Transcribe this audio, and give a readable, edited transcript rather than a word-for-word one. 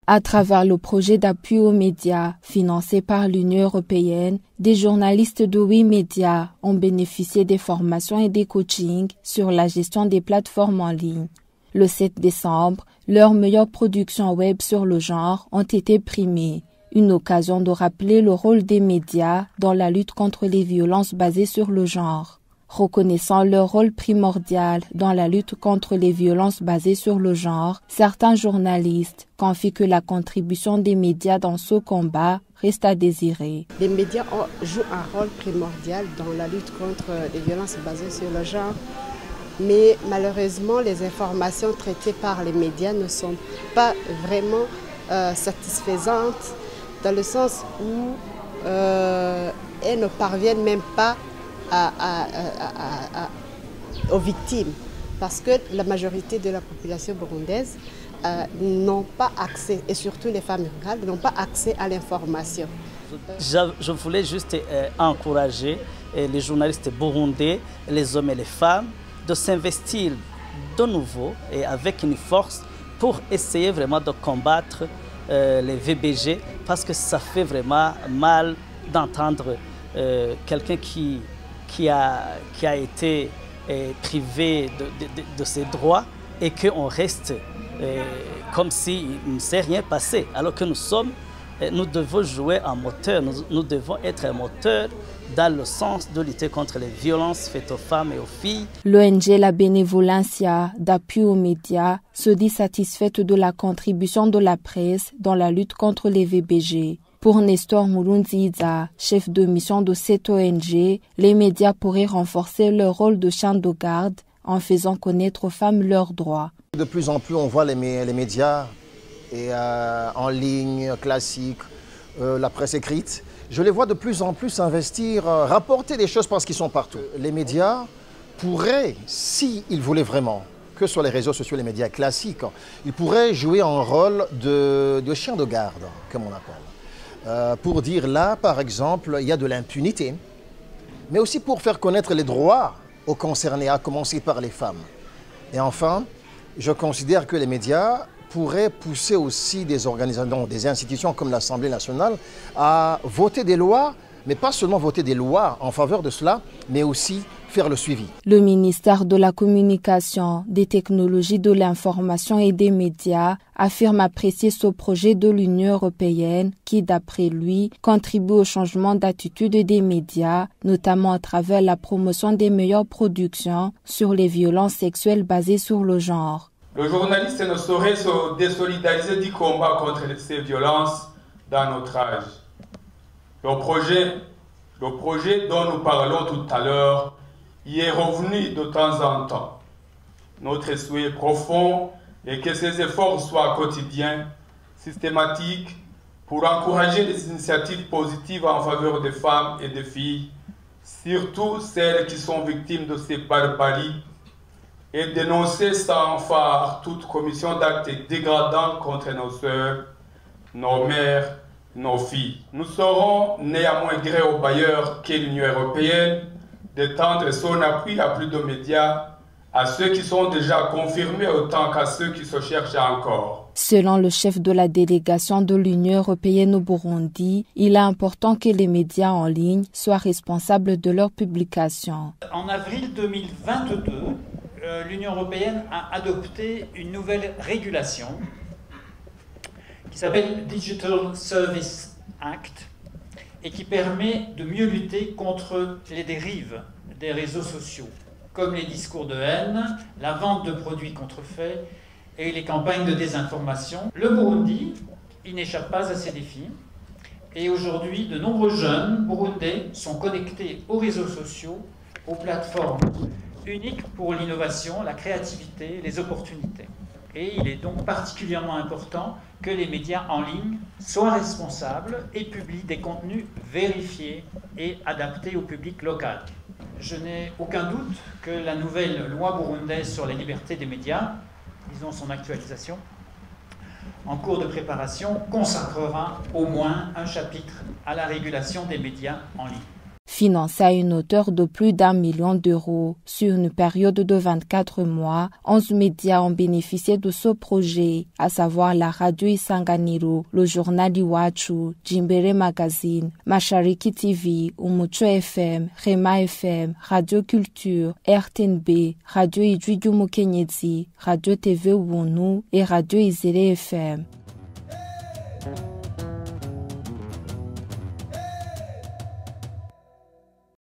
À travers le projet d'appui aux médias financé par l'Union européenne, des journalistes de 8 médias ont bénéficié des formations et des coachings sur la gestion des plateformes en ligne. Le 7 décembre, leurs meilleures productions web sur le genre ont été primées. Une occasion de rappeler le rôle des médias dans la lutte contre les violences basées sur le genre. Reconnaissant leur rôle primordial dans la lutte contre les violences basées sur le genre, certains journalistes confient que la contribution des médias dans ce combat reste à désirer. Les médias jouent un rôle primordial dans la lutte contre les violences basées sur le genre, mais malheureusement les informations traitées par les médias ne sont pas vraiment satisfaisantes, dans le sens où elles ne parviennent même pas aux victimes, parce que la majorité de la population burundaise n'ont pas accès, et surtout les femmes rurales, n'ont pas accès à l'information. Je voulais juste encourager les journalistes burundais, les hommes et les femmes, de s'investir de nouveau et avec une force pour essayer vraiment de combattre les VBG, parce que ça fait vraiment mal d'entendre quelqu'un qui a été privé de ses droits et qu'on reste comme s'il ne s'est rien passé, alors que nous devons jouer un moteur, nous devons être un moteur dans le sens de lutter contre les violences faites aux femmes et aux filles. L'ONG La Benevolencia d'appui aux médias se dit satisfaite de la contribution de la presse dans la lutte contre les VBG. Pour Nestor Murunziza, chef de mission de cette ONG, les médias pourraient renforcer leur rôle de chien de garde en faisant connaître aux femmes leurs droits. De plus en plus, on voit les médias en ligne, classique, la presse écrite. Je les vois de plus en plus investir, rapporter des choses parce qu'ils sont partout. Les médias pourraient, s'ils voulaient vraiment, que sur les réseaux sociaux, les médias classiques, ils pourraient jouer un rôle de chien de garde, comme on appelle. Pour dire là, par exemple, il y a de l'impunité, mais aussi pour faire connaître les droits aux concernés, à commencer par les femmes. Et enfin, je considère que les médias pourraient pousser aussi des organisations, des institutions comme l'Assemblée nationale à voter des lois, mais pas seulement voter des lois en faveur de cela, mais aussi faire le suivi. Le ministère de la Communication, des Technologies de l'Information et des Médias affirme apprécier ce projet de l'Union européenne qui, d'après lui, contribue au changement d'attitude des médias, notamment à travers la promotion des meilleures productions sur les violences sexuelles basées sur le genre. Le journaliste ne saurait se désolidariser du combat contre ces violences dans notre âge. Le projet dont nous parlons tout à l'heure y est revenu de temps en temps. Notre souhait profond est que ces efforts soient quotidiens, systématiques, pour encourager les initiatives positives en faveur des femmes et des filles, surtout celles qui sont victimes de ces barbaries, et dénoncer sans phare toute commission d'actes dégradants contre nos sœurs, nos mères, nos filles. Nous serons néanmoins gré aux bailleurs qu'est l'Union européenne d'étendre son appui à plus de médias, à ceux qui sont déjà confirmés autant qu'à ceux qui se cherchent encore. Selon le chef de la délégation de l'Union européenne au Burundi, il est important que les médias en ligne soient responsables de leurs publications. En avril 2022, l'Union européenne a adopté une nouvelle régulation qui s'appelle Digital Service Act et qui permet de mieux lutter contre les dérives des réseaux sociaux, comme les discours de haine, la vente de produits contrefaits et les campagnes de désinformation. Le Burundi, il n'échappe pas à ces défis. Et aujourd'hui, de nombreux jeunes burundais sont connectés aux réseaux sociaux, aux plateformes uniques pour l'innovation, la créativité, les opportunités. Et il est donc particulièrement important que les médias en ligne soient responsables et publient des contenus vérifiés et adaptés au public local. Je n'ai aucun doute que la nouvelle loi burundaise sur les libertés des médias, disons son actualisation, en cours de préparation, consacrera au moins un chapitre à la régulation des médias en ligne. Financé à une hauteur de plus d'1 million d'euros sur une période de 24 mois, 11 médias ont bénéficié de ce projet, à savoir la radio Isanganiro, le journal Iwachu, Jimbere Magazine, Mashariki TV, Umucho FM, Rema FM, Radio Culture, RTNB, Radio Ijwi Mukenyezi, Radio TV Ubuntu et Radio Izere FM.